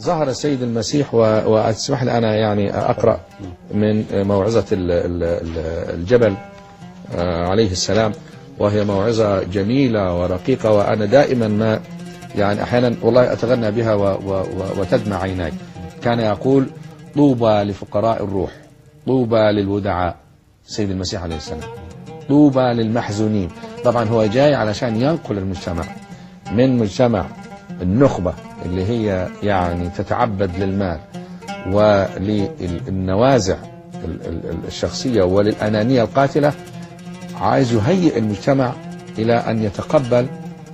ظهر السيد المسيح واسمح لي أنا يعني أقرأ من موعظة الجبل عليه السلام، وهي موعظة جميلة ورقيقة، وأنا دائما ما يعني أحيانا والله أتغنى بها وتدمع عيناي. كان يقول: طوبى لفقراء الروح، طوبى للودعاء، سيد المسيح عليه السلام، طوبى للمحزونين. طبعا هو جاي علشان ينقل المجتمع من مجتمع النخبة اللي هي يعني تتعبد للمال وللنوازع الشخصية وللأنانية القاتلة. عايز يهيئ المجتمع إلى أن يتقبل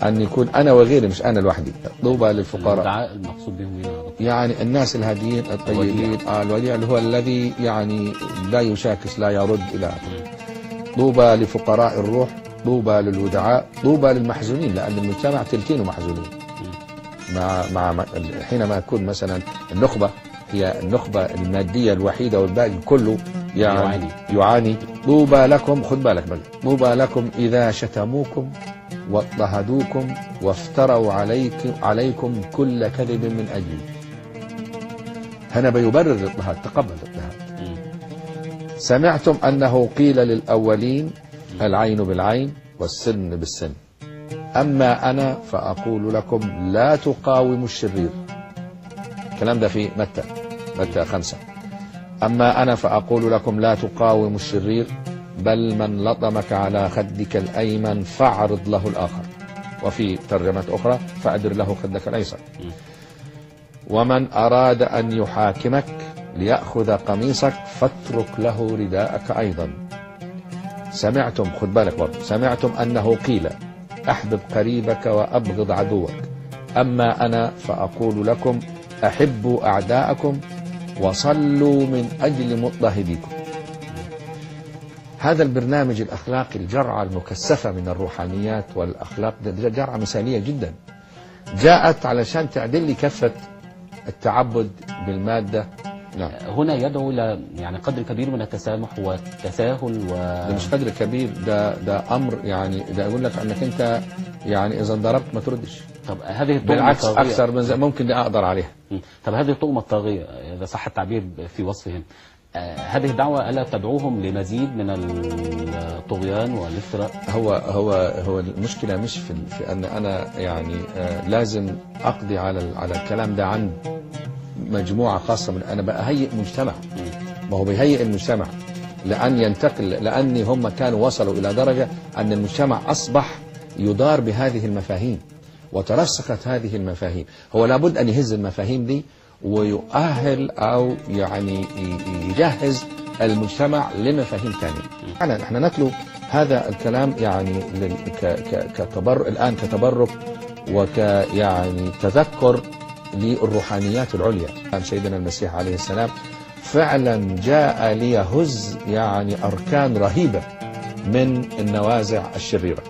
أن يكون أنا وغيري، مش أنا لوحدي. طوبى للفقراء. الودعاء المقصود بهم يعني الناس الهاديين الطيبين، الوديع اللي هو الذي يعني لا يشاكس لا يرد إلى آخره. طوبى لفقراء الروح، طوبى للودعاء، طوبى للمحزونين، لأن المجتمع تلتينه محزونين. مع حينما يكون مثلا النخبة هي النخبة المادية الوحيدة والباقي كله يعني يعاني. طوبى لكم، خد بالك بقى، طوبى لكم إذا شتموكم واضطهدوكم وافتروا عليكم كل كذب من أجلي. هنا بيبرر الاضطهاد، تقبل الاضطهاد. سمعتم أنه قيل للأولين العين بالعين والسن بالسن، أما أنا فأقول لكم لا تقاوموا الشرير. الكلام ده في متى 5. أما أنا فأقول لكم لا تقاوموا الشرير، بل من لطمك على خدك الأيمن فاعرض له الآخر. وفي ترجمة أخرى: فأدر له خدك الأيسر. ومن أراد أن يحاكمك ليأخذ قميصك فاترك له رداءك أيضا. سمعتم، خد بالك برضه، سمعتم أنه قيل: أحبب قريبك وأبغض عدوك، أما أنا فأقول لكم أحبوا أعداءكم وصلوا من أجل مضطهديكم. هذا البرنامج الأخلاقي، الجرعة المكثفة من الروحانيات والأخلاق، ده جرعة مثالية جدا، جاءت علشان تعدل لي كفة التعبد بالمادة. نعم. هنا يدعو إلى يعني قدر كبير من التسامح والتساهل ده مش قدر كبير، ده أمر يعني، ده يقول لك أنك أنت يعني إذا انضربت ما تردش. طب هذه الطغمة بالعكس أكثر من ممكن دي أقدر عليها. طب هذه الطغمة الطاغية إذا صح التعبير في وصفهم، هذه الدعوة ألا تدعوهم لمزيد من الطغيان والافتراء؟ هو المشكلة مش في أن أنا يعني لازم أقضي على الكلام ده عن مجموعة خاصة من، أنا بهيئ مجتمع. ما هو بيهيئ المجتمع لأن ينتقل، لأن هم كانوا وصلوا إلى درجة أن المجتمع أصبح يدار بهذه المفاهيم وترسخت هذه المفاهيم. هو لابد أن يهز المفاهيم دي ويؤهل أو يعني يجهز المجتمع لمفاهيم ثانية. نحن نتلو هذا الكلام يعني الآن كتبرك يعني تذكر للروحانيات العليا. سيدنا المسيح عليه السلام فعلا جاء ليهز يعني أركان رهيبة من النوازع الشريرة.